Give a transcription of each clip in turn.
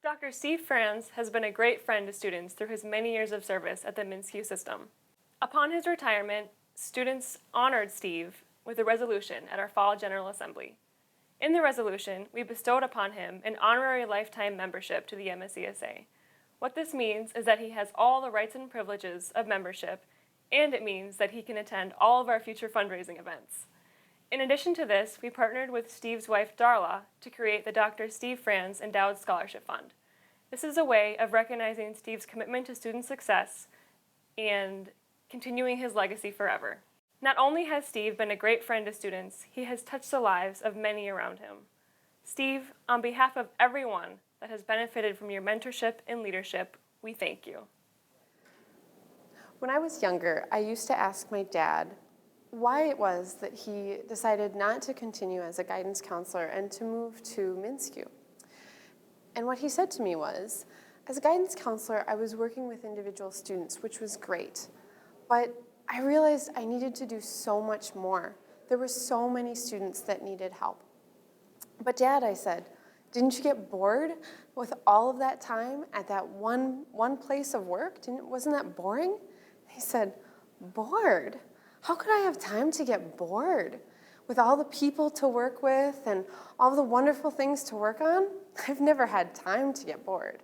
Dr. Steve Frantz has been a great friend to students through his many years of service at the MSCSA system. Upon his retirement, students honored Steve with a resolution at our Fall General Assembly. In the resolution, we bestowed upon him an honorary lifetime membership to the MSCSA. What this means is that he has all the rights and privileges of membership, and it means that he can attend all of our future fundraising events. In addition to this, we partnered with Steve's wife, Darla, to create the Dr. Steve Frantz Endowed Scholarship Fund. This is a way of recognizing Steve's commitment to student success and continuing his legacy forever. Not only has Steve been a great friend to students, he has touched the lives of many around him. Steve, on behalf of everyone that has benefited from your mentorship and leadership, we thank you. When I was younger, I used to ask my dad why it was that he decided not to continue as a guidance counselor and to move to MSCSA. And what he said to me was, as a guidance counselor, I was working with individual students, which was great, but I realized I needed to do so much more. There were so many students that needed help. But Dad, I said, didn't you get bored with all of that time at that one place of work? Wasn't that boring? He said, bored? How could I have time to get bored? With all the people to work with and all the wonderful things to work on, I've never had time to get bored.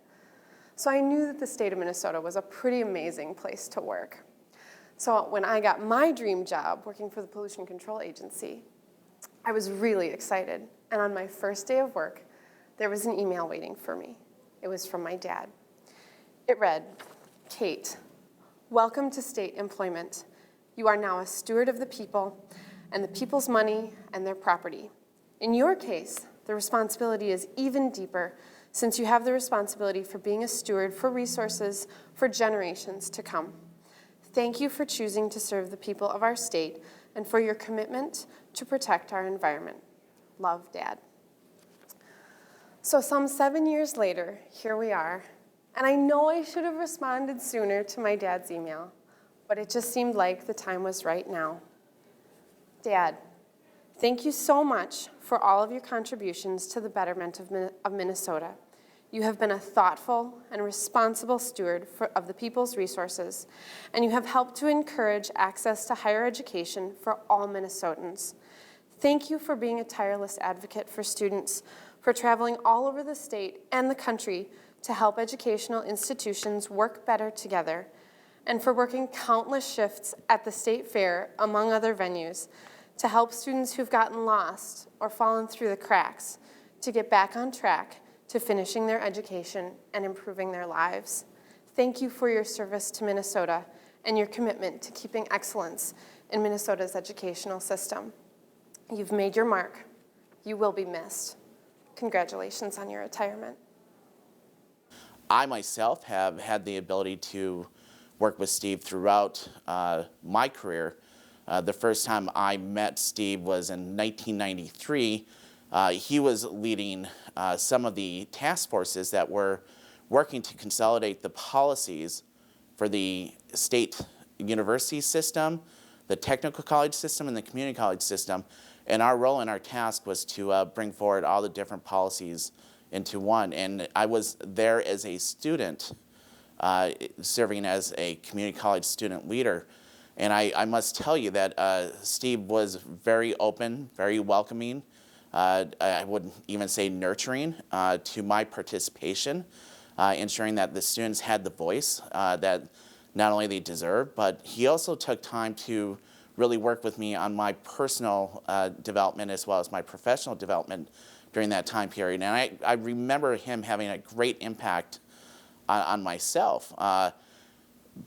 So I knew that the state of Minnesota was a pretty amazing place to work. So when I got my dream job working for the Pollution Control Agency, I was really excited. And on my first day of work, there was an email waiting for me. It was from my dad. It read, Kate, welcome to state employment. You are now a steward of the people and the people's money and their property. In your case, the responsibility is even deeper since you have the responsibility for being a steward for resources for generations to come. Thank you for choosing to serve the people of our state and for your commitment to protect our environment. Love, Dad. So some 7 years later, here we are, and I know I should have responded sooner to my dad's email, but it just seemed like the time was right now. Dad, thank you so much for all of your contributions to the betterment of Minnesota. You have been a thoughtful and responsible steward of the people's resources, and you have helped to encourage access to higher education for all Minnesotans. Thank you for being a tireless advocate for students, for traveling all over the state and the country to help educational institutions work better together, and for working countless shifts at the state fair, among other venues, to help students who've gotten lost or fallen through the cracks to get back on track to finishing their education and improving their lives. Thank you for your service to Minnesota and your commitment to keeping excellence in Minnesota's educational system. You've made your mark. You will be missed. Congratulations on your retirement. I myself have had the ability to work with Steve throughout my career. The first time I met Steve was in 1993. He was leading some of the task forces that were working to consolidate the policies for the state university system, the technical college system, and the community college system. And our role and our task was to bring forward all the different policies into one. And I was there as a student, serving as a community college student leader. And I must tell you that Steve was very open, very welcoming. I would even say nurturing to my participation, ensuring that the students had the voice that not only they deserve, but he also took time to really work with me on my personal development as well as my professional development during that time period. And I remember him having a great impact on myself.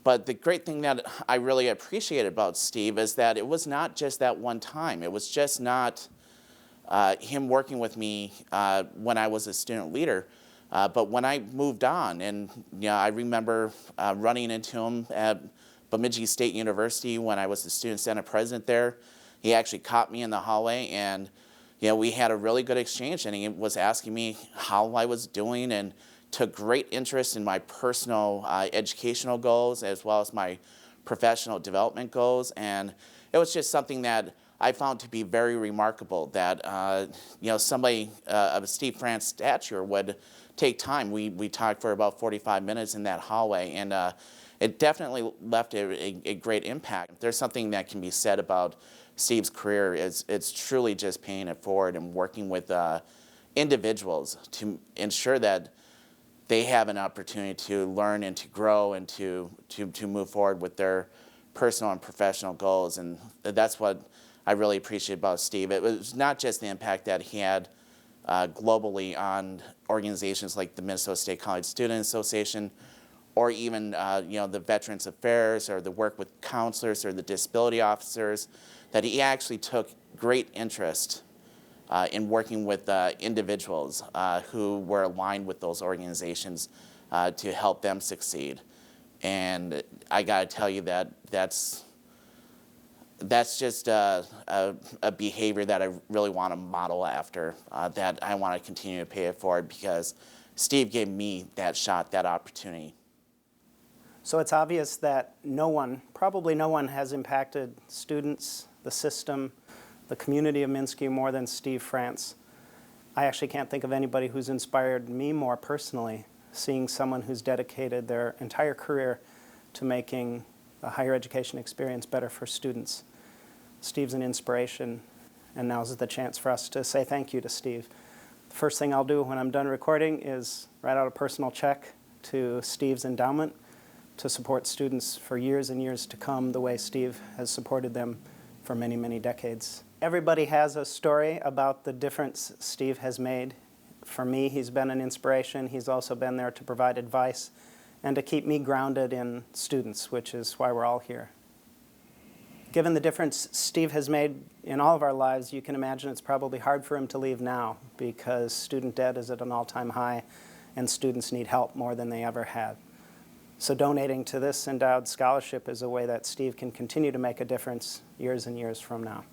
But the great thing that I really appreciated about Steve is that it was not just that one time. It was just not him working with me when I was a student leader, but when I moved on. And I remember running into him at Bemidji State University when I was the Student Senate president there. He actually caught me in the hallway, and we had a really good exchange, and he was asking me how I was doing and took great interest in my personal educational goals as well as my professional development goals. And it was just something that I found to be very remarkable that somebody of Steve Frantz's stature would take time. We talked for about 45 minutes in that hallway, and it definitely left a great impact. There's something that can be said about Steve's career. It's truly just paying it forward and working with individuals to ensure that they have an opportunity to learn and to grow and to move forward with their personal and professional goals. And that's what I really appreciate about Steve. It was not just the impact that he had globally on organizations like the Minnesota State College Student Association, or even the Veterans Affairs, or the work with counselors or the disability officers, that he actually took great interest in working with individuals who were aligned with those organizations to help them succeed. And I got to tell you that that's just a behavior that I really want to model after, that I want to continue to pay it forward, because Steve gave me that shot, that opportunity. So it's obvious that probably no one has impacted students, the system, the community of MSCU more than Steve Frantz. I actually can't think of anybody who's inspired me more personally, seeing someone who's dedicated their entire career to making the higher education experience better for students. Steve's an inspiration, and now's the chance for us to say thank you to Steve. The first thing I'll do when I'm done recording is write out a personal check to Steve's endowment to support students for years and years to come, the way Steve has supported them for many, many decades. Everybody has a story about the difference Steve has made. For me, he's been an inspiration. He's also been there to provide advice and to keep me grounded in students, which is why we're all here. Given the difference Steve has made in all of our lives, you can imagine it's probably hard for him to leave now, because student debt is at an all-time high and students need help more than they ever had. So donating to this endowed scholarship is a way that Steve can continue to make a difference years and years from now.